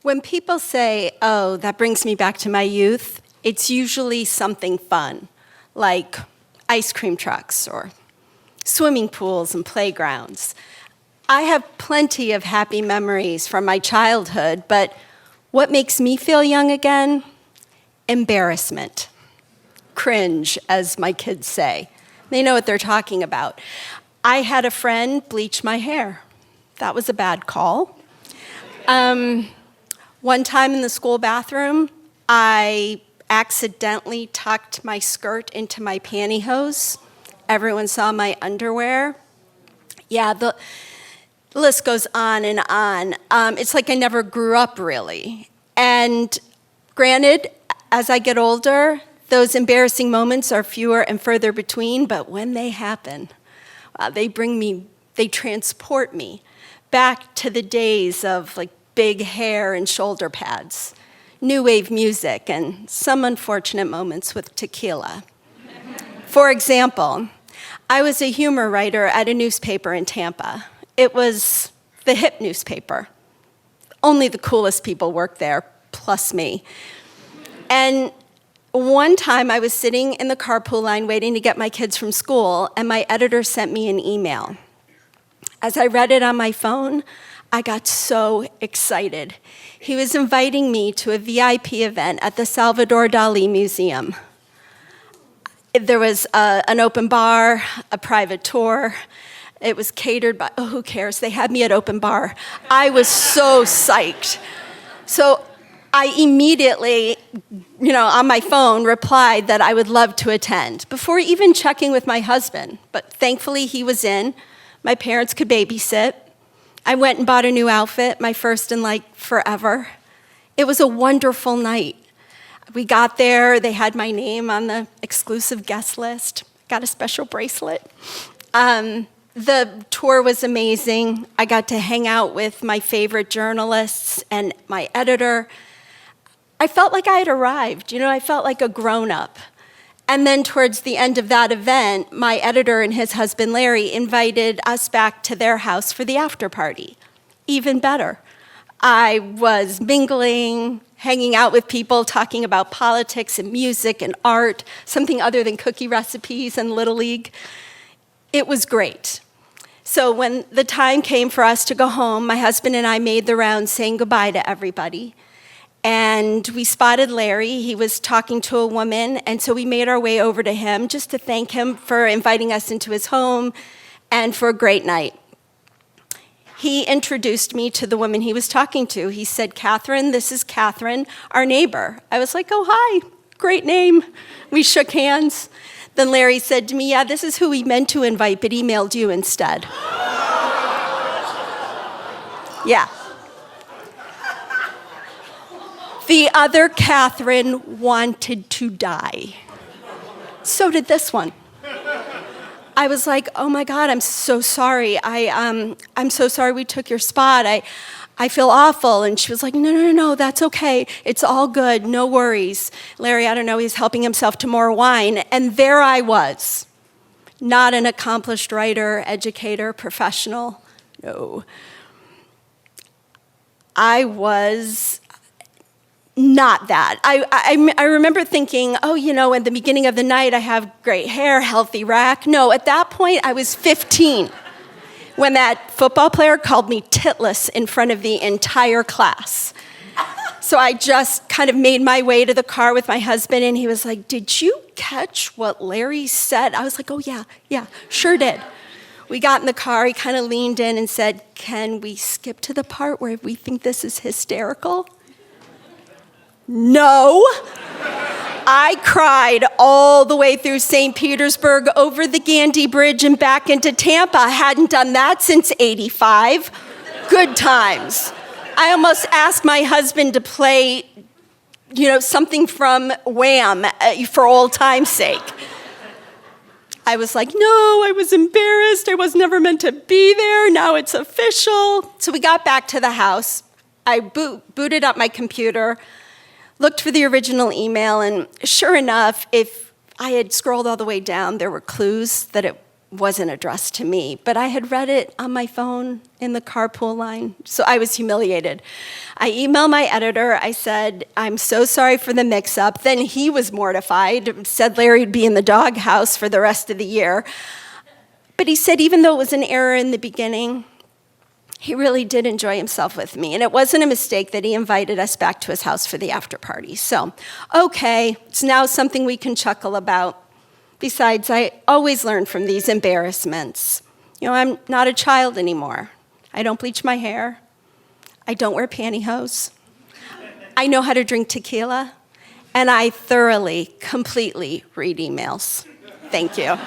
When people say, oh, that brings me back to my youth, it's usually something fun, like ice cream trucks or swimming pools and playgrounds. I have plenty of happy memories from my childhood, but what makes me feel young again? Embarrassment. Cringe, as my kids say. They know what they're talking about. I had a friend bleach my hair. That was a bad call. One time in the school bathroom, I accidentally tucked my skirt into my pantyhose. Everyone saw my underwear. Yeah, the list goes on and on. It's like I never grew up, really. And granted, as I get older, those embarrassing moments are fewer and further between, but when they happen, they transport me back to the days of like big hair and shoulder pads, new wave music, and some unfortunate moments with tequila. For example, I was a humor writer at a newspaper in Tampa. It was the hip newspaper. Only the coolest people worked there, plus me. And one time I was sitting in the carpool line waiting to get my kids from school, and my editor sent me an email. As I read it on my phone, I got so excited. He was inviting me to a VIP event at the Salvador Dali Museum. There was an open bar, a private tour. It was catered by, oh, who cares? They had me at open bar. I was so psyched. So I immediately, on my phone, replied that I would love to attend, before even checking with my husband. But thankfully, he was in. My parents could babysit. I went and bought a new outfit, my first in forever. It was a wonderful night. We got there, they had my name on the exclusive guest list, got a special bracelet. The tour was amazing. I got to hang out with my favorite journalists and my editor. I felt like I had arrived, I felt like a grown-up. And then towards the end of that event, my editor and his husband, Larry, invited us back to their house for the after party. Even better. I was mingling, hanging out with people, talking about politics and music and art, something other than cookie recipes and Little League. It was great. So when the time came for us to go home, my husband and I made the rounds saying goodbye to everybody. And we spotted Larry. He was talking to a woman, and so we made our way over to him just to thank him for inviting us into his home and for a great night. He introduced me to the woman he was talking to. He said, Catherine, this is Catherine, our neighbor. I was like, oh, hi, great name. We shook hands. Then Larry said to me, yeah, this is who we meant to invite, but emailed you instead. Yeah. The other Catherine wanted to die. So did this one. I was like, oh my God, I'm so sorry. I'm so sorry we took your spot. I feel awful. And she was like, no, that's okay. It's all good, no worries. Larry, I don't know, he's helping himself to more wine. And there I was, not an accomplished writer, educator, professional, no. I was not that. I remember thinking, oh, in the beginning of the night, I have great hair, healthy rack. No, at that point, I was 15 when that football player called me titless in front of the entire class. So I just kind of made my way to the car with my husband, and he was like, did you catch what Larry said? I was like, oh, yeah, sure did. We got in the car, he kind of leaned in and said, can we skip to the part where we think this is hysterical? No. I cried all the way through St. Petersburg, over the Gandhi Bridge, and back into Tampa. I hadn't done that since '85. Good times. I almost asked my husband to play, something from Wham for old time's sake. I was like, no, I was embarrassed. I was never meant to be there. Now it's official. So we got back to the house. I booted up my computer, looked for the original email, and sure enough, if I had scrolled all the way down, there were clues that it wasn't addressed to me, but I had read it on my phone in the carpool line, so I was humiliated. I emailed my editor. I said, I'm so sorry for the mix-up. Then he was mortified, said Larry'd be in the doghouse for the rest of the year. But he said even though it was an error in the beginning, he really did enjoy himself with me. And it wasn't a mistake that he invited us back to his house for the after party. So, okay, it's now something we can chuckle about. Besides, I always learn from these embarrassments. You know, I'm not a child anymore. I don't bleach my hair. I don't wear pantyhose. I know how to drink tequila. And I thoroughly, completely read emails. Thank you.